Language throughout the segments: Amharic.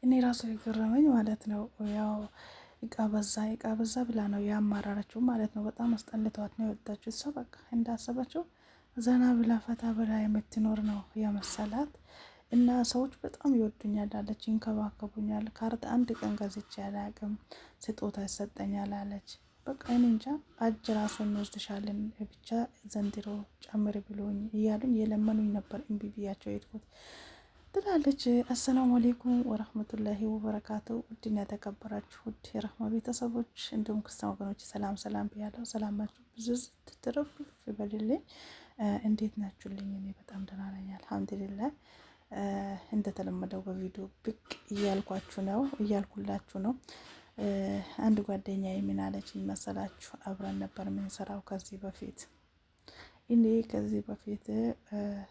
እኔ ራሱ የገረመኝ ማለት ነው ያው እቃ በዛ ብላ ነው ያማራረችው ማለት ነው። በጣም አስጠልተዋት ነው የወጣችው። እሷ በቃ እንዳሰበችው ዘና ብላ ፈታ ብላ የምትኖር ነው የመሰላት። እና ሰዎች በጣም ይወዱኛል አለች፣ ይንከባከቡኛል። ካርድ አንድ ቀን ገዝቼ አላቅም፣ ስጦታ ይሰጠኛል አለች። በቃ እኔ እንጃ አጅ ራሱን እንወስድሻለን ብቻ ዘንድሮ ጨምር ብሎኝ እያሉኝ የለመኑኝ ነበር። እምቢ ብያቸው የሄድኩት ትላለች። አሰላሙ አሌይኩም ወረህመቱላሂ ወበረካቱ። ውድና የተከበራችሁ ውድ የረህማ ቤተሰቦች እንዲሁም ክርስቲያን ወገኖች ሰላም ብያለሁ። ሰላማችሁ ብዙ ትትረፍ ይበልልኝ። እንዴት ናችሁልኝ? እኔ በጣም ደህና ነኝ አልሐምዱሊላህ። እንደተለመደው በቪዲዮ ብቅ እያልኩላችሁ ነው። አንድ ጓደኛ ምን አለችኝ መሰላችሁ? አብረን ነበር የምንሰራው ከዚህ በፊት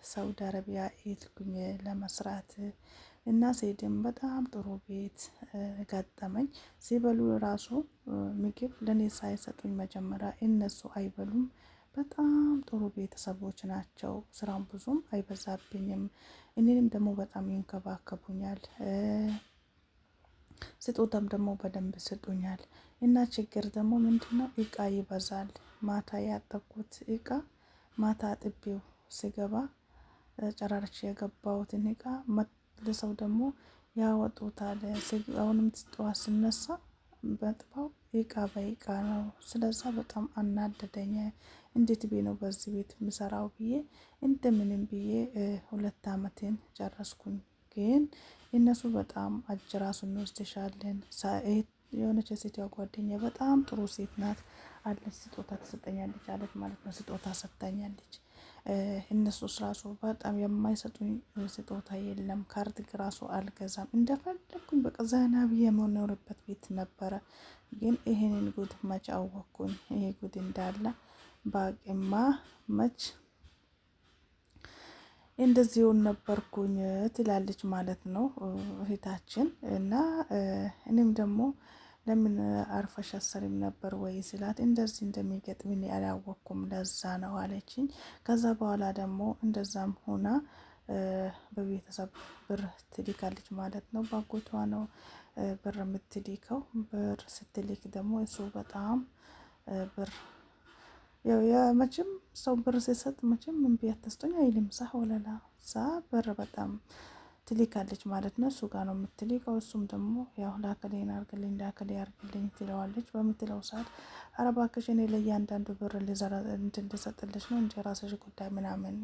ሳውዲ አረቢያ ሄድኩኝ ለመስራት እና ስሄድም በጣም ጥሩ ቤት ገጠመኝ። ሲበሉ ራሱ ምግብ ለኔ ሳይሰጡኝ መጀመሪያ እነሱ አይበሉም። በጣም ጥሩ ቤተሰቦች ናቸው። ስራም ብዙም አይበዛብኝም። እኔንም ደግሞ በጣም ይንከባከቡኛል። ስጦታም ደግሞ በደንብ ይሰጡኛል። እና ችግር ደግሞ ምንድነው? እቃ ይበዛል። ማታ ያጠብኩት እቃ ማታ አጥቤው ስገባ ጨራርቼ የገባሁትን እቃ መልሰው ደግሞ ያወጡታል። አሁንም ጠዋት ስነሳ በጥባው እቃ በእቃ ነው። ስለዛ በጣም አናደደኝ። እንዴት ብዬ ነው በዚህ ቤት የምሰራው ብዬ እንደምንም ብዬ 2 አመቴን ጨረስኩኝ። ግን እነሱ በጣም አጅ ራሱን እንወስድሻለን። የሆነች የሴትዋ ጓደኛ በጣም ጥሩ ሴት ናት አለች። ስጦታ ትሰጠኛለች አለች ማለት ነው። ስጦታ ሰጥታኛለች። እነሱስ ራሱ በጣም የማይሰጡኝ ስጦታ የለም። ካርድ ራሱ አልገዛም። እንደፈለግኩኝ በቃ ዘና ብዬ የምኖርበት ቤት ነበረ። ግን ይሄንን ጉድ መች አወቅኩኝ። ይሄ ጉድ እንዳለ ባቅማ መች እንደዚሁን ነበርኩኝ ትላለች ማለት ነው እህታችን። እና እኔም ደግሞ ለምን አርፈሽ አሰሪም ነበር ወይ ስላት እንደዚህ እንደሚገጥምኝ አላወቅኩም ለዛ ነው አለችኝ። ከዛ በኋላ ደግሞ እንደዛም ሆና በቤተሰብ ብር ትልካለች ማለት ነው። ባጎቷ ነው ብር የምትልከው። ብር ስትልክ ደግሞ እሱ በጣም ብር መቼም ሰው ብር ሲሰጥ መቼም እምቢ አትስጡኝ አይልም። ሳ ወለላ ሳ ብር በጣም ትልካለች ማለት ነው። እሱ ጋር ነው የምትልከው። እሱም ደግሞ ያው ላከሌን አርግልኝ ላከሌ አርግልኝ ትለዋለች። በምትለው ሰዓት ኧረ እባክሽ እኔ ለእያንዳንዱ ብር እንድሰጥልሽ ነው እንጂ ራስሽ ጉዳይ ምናምን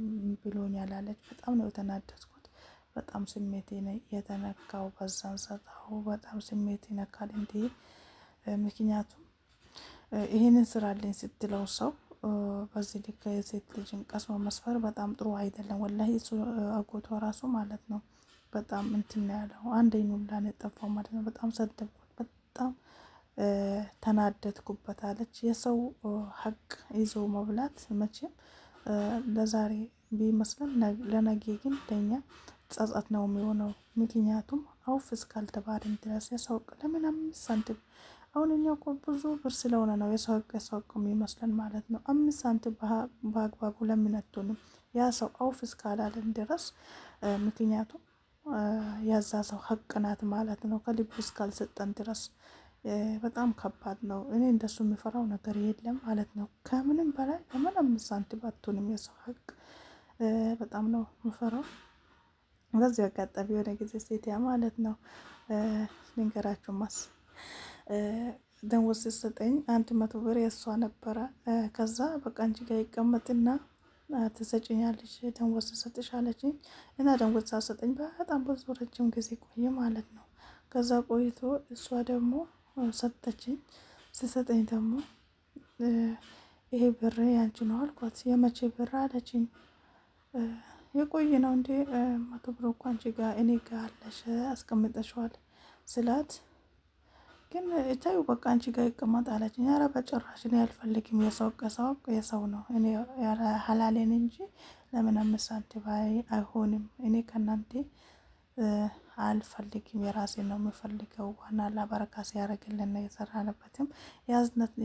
ብሎኛል አለች። በጣም ነው የተናደድኩት። በጣም ስሜቴ የተነካው በዛን ሰጣው። በጣም ስሜት ይነካል እንዴ! ምክንያቱም ይህንን ስራልኝ ስትለው ሰው በዚህ ልክ የሴት ልጅን ቀስሞ መስፈር በጣም ጥሩ አይደለም። ወላሂ እሱ አጎቷ ራሱ ማለት ነው በጣም እንትን ያለው አንደኛ ሁላ ነው የጠፋው ማለት ነው። በጣም ሰደብኩት፣ በጣም ተናደድኩበት አለች። የሰው ሀቅ ይዞ መብላት መቼም ለዛሬ ቢመስለን ለነገ ግን ለኛ ጸጸት ነው የሚሆነው። ምክንያቱም አውፍ እስካልተባልን ድረስ የሰው ለምን 5 ሳንቲም አሁን እኛ እኮ ብዙ ብር ስለሆነ ነው የሰው የሚመስለን ማለት ነው። 5 ሳንቲም በአግባቡ ለምን አትሆንም? ያ ሰው አውፍ እስካላለን ድረስ ምክንያቱም ያዛ ሰው ሀቅ ናት ማለት ነው። ከልብ እስካልሰጠን ድረስ በጣም ከባድ ነው። እኔ እንደሱ የሚፈራው ነገር የለም ማለት ነው። ከምንም በላይ ለምን 5 ሳንቲም አትሆንም? የሰው ሀቅ በጣም ነው የምፈራው። በዚህ አጋጣሚ የሆነ ጊዜ ሴትያ ማለት ነው ልንገራችሁ ደሞዝ ስትሰጠኝ 100 ብር የእሷ ነበረ። ከዛ በቃ አንቺ ጋር ይቀመጥና ትሰጭኛለች ደሞዝ ትሰጥሽ አለችኝ። እና ደሞዝ ሳትሰጠኝ በጣም ብዙ ረጅም ጊዜ ቆየ ማለት ነው። ከዛ ቆይቶ እሷ ደግሞ ሰጠችኝ። ስትሰጠኝ ደግሞ ይሄ ብር ያንቺ ነው አልኳት። የመቼ ብር አለችኝ። የቆየ ነው እንዴ 100 ብር እኮ አንቺ ጋር እኔ ጋር አለሽ አስቀምጠሽዋል ስላት ግን እታዩ በቃ አንቺ ጋር ይቀመጥ አለችኝ። ኧረ በጭራሽ እኔ አልፈልግም። የሰው ነው እኔ ሀላሌን እንጂ ለምን 5 ሳንቲም አይሆንም? እኔ ከእናንተ አልፈልግም። የራሴን ነው የምፈልገው። ዋና በረካ ሲያደርግልን ነው የሰራንበትም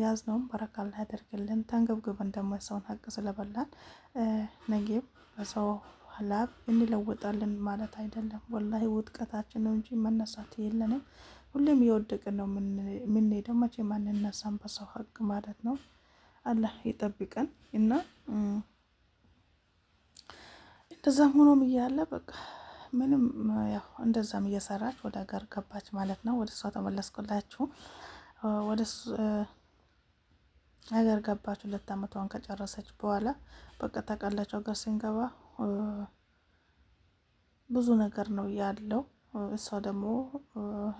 ያዝነውም በረካ ላያደርግልን። ተንገብግበን ደግሞ የሰውን ሀቅ ስለበላን ነገም በሰው ላብ እንለወጣለን ማለት አይደለም። ወላሂ ውድቀታችን ነው እንጂ መነሳት የለንም። ሁሌም እየወደቅን ነው የምንሄደው። መቼም አንነሳም በሰው ሀቅ ማለት ነው። አላህ ይጠብቀን እና እንደዛም ሆኖም እያለ በቃ ምንም ያው እንደዛም እየሰራች ወደ ሀገር ገባች ማለት ነው። ወደ እሷ ተመለስኩላችሁ። ወደ ሀገር ገባች 2 አመቷን ከጨረሰች በኋላ በቃ ታውቃላችሁ ሀገር ስንገባ ብዙ ነገር ነው ያለው። እሷ ደግሞ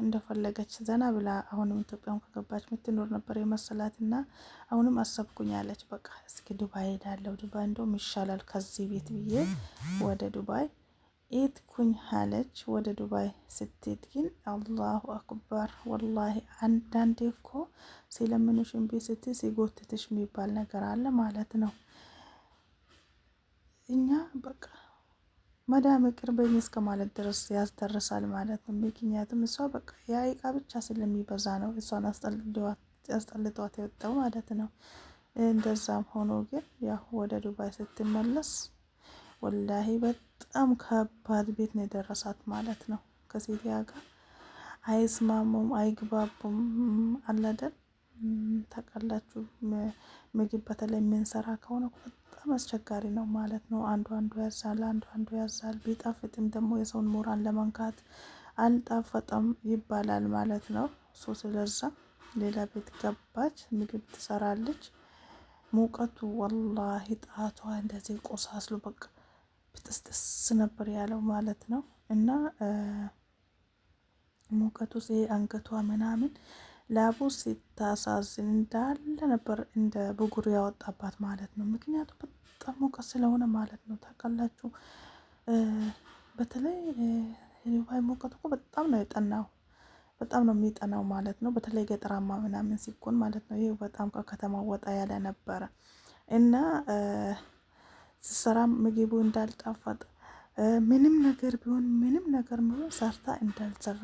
እንደፈለገች ዘና ብላ አሁንም ኢትዮጵያም ከገባች ምትኖር ነበር የመሰላትና አሁንም አሰብኩኝ አለች። በቃ እስኪ ዱባይ ሄዳለሁ፣ ዱባይ እንደውም ይሻላል ከዚህ ቤት ብዬ ወደ ዱባይ ኤትኩኝ አለች። ወደ ዱባይ ስትሄድ ግን አላሁ አክበር ወላሂ አንዳንዴ እኮ ሲለምኑሽ እምቢ ስትይ ሲጎትትሽ የሚባል ነገር አለ ማለት ነው። እኛ በቃ መዳም ቅርበኝ እስከ ማለት ድረስ ያስደርሳል ማለት ነው። ምክንያቱም እሷ በቃ ያ እቃ ብቻ ስለሚበዛ ነው እሷን አስጠልጧት የወጣው ማለት ነው። እንደዛም ሆኖ ግን ያው ወደ ዱባይ ስትመለስ ወላሂ በጣም ከባድ ቤት ነው የደረሳት ማለት ነው። ከሴትያ ጋር አይስማሙም፣ አይግባቡም። አላደል ታውቃላችሁ፣ ምግብ በተለይ የምንሰራ ከሆነ በጣም አስቸጋሪ ነው ማለት ነው። አንዱ ያዛል፣ አንዱ ያዛል። ቢጣፍጥም ደግሞ የሰውን ሞራል ለመንካት አልጣፈጠም ይባላል ማለት ነው። ስለዛ ሌላ ቤት ገባች፣ ምግብ ትሰራለች። ሙቀቱ ወላሂ ጣቷ እንደዚህ ቆሳስሎ በቃ ብጥስጥስ ነበር ያለው ማለት ነው። እና ሙቀቱ አንገቷ ምናምን ላቡ ሲታሳዝን እንዳለ ነበር እንደ ብጉር ያወጣባት ማለት ነው። ምክንያቱም በጣም ሙቀት ስለሆነ ማለት ነው። ታውቃላችሁ በተለይ የዱባይ ሙቀት እኮ በጣም ነው የጠናው፣ በጣም ነው የሚጠናው ማለት ነው። በተለይ ገጠራማ ምናምን ሲኮን ማለት ነው። ይህ በጣም ከከተማው ወጣ ያለ ነበረ እና ስሰራም ምግቡ እንዳልጣፈጥ ምንም ነገር ቢሆን ሰርታ እንዳልሰራ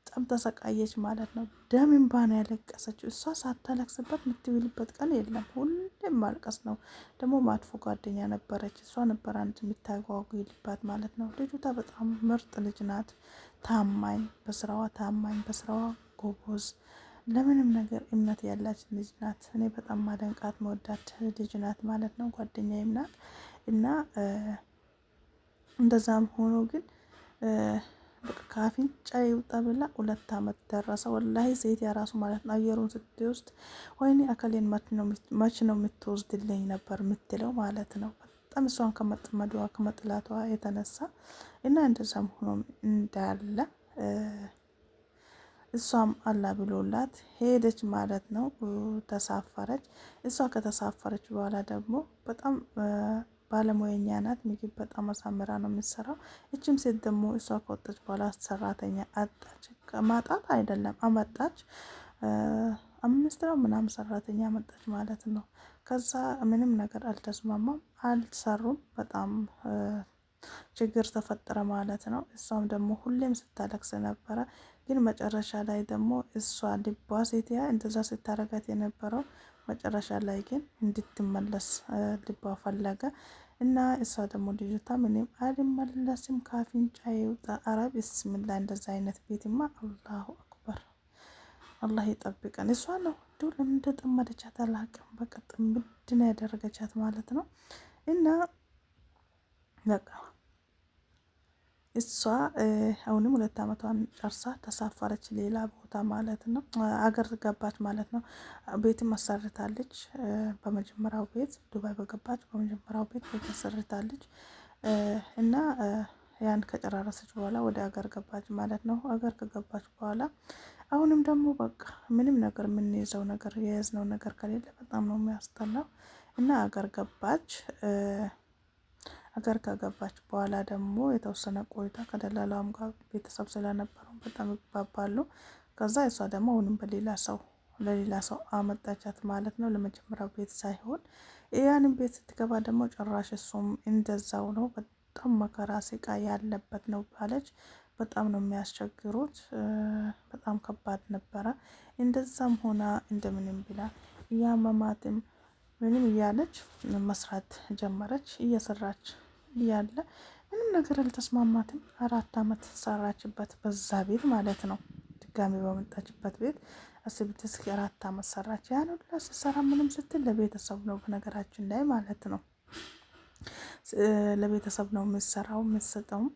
በጣም ተሰቃየች ማለት ነው። ደም እንባ ነው ያለቀሰችው። እሷ ሳታለቅስበት የምትውልበት ቀን የለም። ሁሌም ማልቀስ ነው። ደግሞ ማጥፎ ጓደኛ ነበረች። እሷ ነበር አንድ የምታጓጉልባት ማለት ነው። ልጅቷ በጣም ምርጥ ልጅ ናት። ታማኝ፣ በስራዋ ጎበዝ፣ ለምንም ነገር እምነት ያላች ልጅ ናት። እኔ በጣም ማደንቃት መወዳት ልጅ ናት ማለት ነው። ጓደኛዬም ናት እና እንደዛም ሆኖ ግን ከአፍንጫ ይውጣ ብላ 2 አመት ደረሰ። ወላሂ ሴት የራሱ ማለት ነው አየሩን ስትወስድ ወይኔ አካሌን መች ነው የምትወስድልኝ ነበር የምትለው ማለት ነው። በጣም እሷን ከመጥላቷ የተነሳ እና እንደዛም ሆኖ እንዳለ እሷም አላ ብሎላት ሄደች ማለት ነው። ተሳፈረች። እሷ ከተሳፈረች በኋላ ደግሞ በጣም ባለሙያኛ ናት። ምግብ በጣም አሳምራ ነው የምትሰራው። እችም ሴት ደግሞ እሷ ከወጣች በኋላ ሰራተኛ አጣች። ማጣት አይደለም አመጣች። 5 ነው ምናምን ሰራተኛ አመጣች ማለት ነው። ከዛ ምንም ነገር አልተስማማም፣ አልሰሩም። በጣም ችግር ተፈጠረ ማለት ነው። እሷም ደግሞ ሁሌም ስታለቅስ ነበረ። ግን መጨረሻ ላይ ደግሞ እሷ ልቧ ሴትያ እንደዛ ስታረጋት የነበረው መጨረሻ ላይ ግን እንድትመለስ ልቧ ፈለገ እና እሷ ደግሞ ልጅቷ ምንም አልመለስም ካፍንጫ ይውጣ። አረ ቢስሚላ እንደዛ አይነት ቤትማ አላሁ አክበር፣ አላህ ይጠብቀን። እሷ ነው እንዲሁ ለምን እንደጠመደቻት አላውቅም። በቃ ጥምድ ነው ያደረገቻት ማለት ነው። እና በቃ እሷ አሁንም 2 አመቷን ጨርሳ ተሳፈረች ሌላ ቦታ ማለት ነው። አገር ገባች ማለት ነው። ቤትም አሰርታለች። በመጀመሪያው ቤት ዱባይ በገባች በመጀመሪያው ቤት አሰርታለች እና ያን ከጨራረሰች በኋላ ወደ አገር ገባች ማለት ነው። አገር ከገባች በኋላ አሁንም ደግሞ በቃ ምንም ነገር የምንይዘው ነገር የያዝነው ነገር ከሌለ በጣም ነው የሚያስጠላው እና አገር ገባች። አገር ከገባች በኋላ ደግሞ የተወሰነ ቆይታ ከደላላውም ጋር ቤተሰብ ስለነበረው በጣም ይግባባሉ። ከዛ እሷ ደግሞ አሁንም ለሌላ ሰው አመጣቻት ማለት ነው። ለመጀመሪያው ቤት ሳይሆን ያንን ቤት ስትገባ ደግሞ ጭራሽ እሱም እንደዛው ነው። በጣም መከራ ስቃይ ያለበት ነው ባለች። በጣም ነው የሚያስቸግሩት። በጣም ከባድ ነበረ። እንደዛም ሆና እንደምንም ብላ እያመማትም ምንም እያለች መስራት ጀመረች። እየሰራች እያለ ምንም ነገር አልተስማማትም። 4 አመት ሰራችበት በዛ ቤት ማለት ነው። ድጋሚ በመጣችበት ቤት አስቢት እስኪ 4 አመት ሰራች። ያን ሁላ ስትሰራ ምንም ስትል ለቤተሰብ ነው በነገራችን ላይ ማለት ነው። ለቤተሰብ ነው የምትሰራው የምትሰጠውም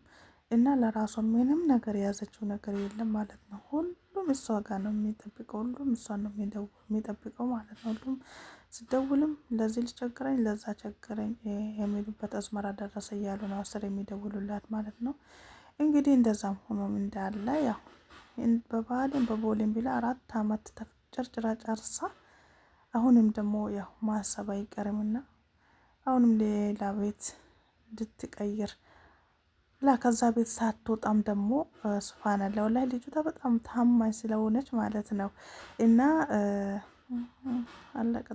እና ለራሷ ምንም ነገር የያዘችው ነገር የለም ማለት ነው። ሁሉም እሷ ጋር ነው የሚጠብቀው፣ ሁሉም እሷን ነው የሚጠብቀው ማለት ነው። ሁሉም ስደውልም ለዚህ ልቸግረኝ ለዛ ቸግረኝ የሚሉበት አዝመራ ደረሰ እያሉ ነው አስር የሚደውሉላት ማለት ነው። እንግዲህ እንደዛም ሆኖም እንዳለ ያው በባህልም በቦሌም ቢላ 4 አመት ተጨርጭራ ጨርሳ አሁንም ደግሞ ያው ማሰብ አይቀርምና አሁንም ሌላ ቤት እንድትቀይር ላ ከዛ ቤት ሳትወጣም ደግሞ ሱብሃንአላህ ወላሂ ልጅቷ በጣም ታማኝ ስለሆነች ማለት ነው። እና አለቀ።